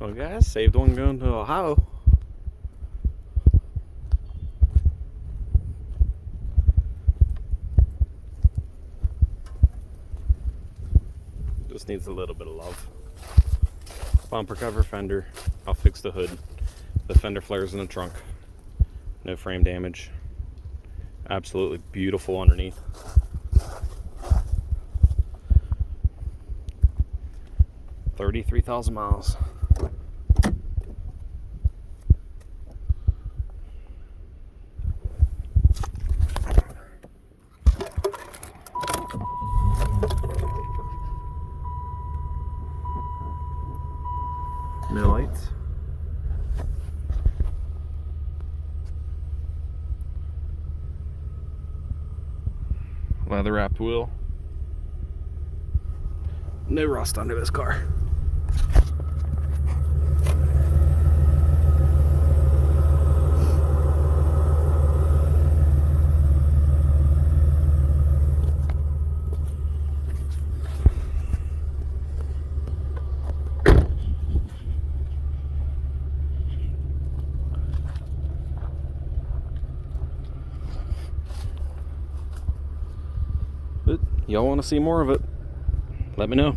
Well, guys, saved one going to Ohio. Just needs a little bit of love. Bumper cover, fender. I'll fix the hood. The fender flares in the trunk. No frame damage. Absolutely beautiful underneath. $33,000 miles. No lights. Leather wrapped wheel. No rust under this car. But y'all want to see more of it, let me know.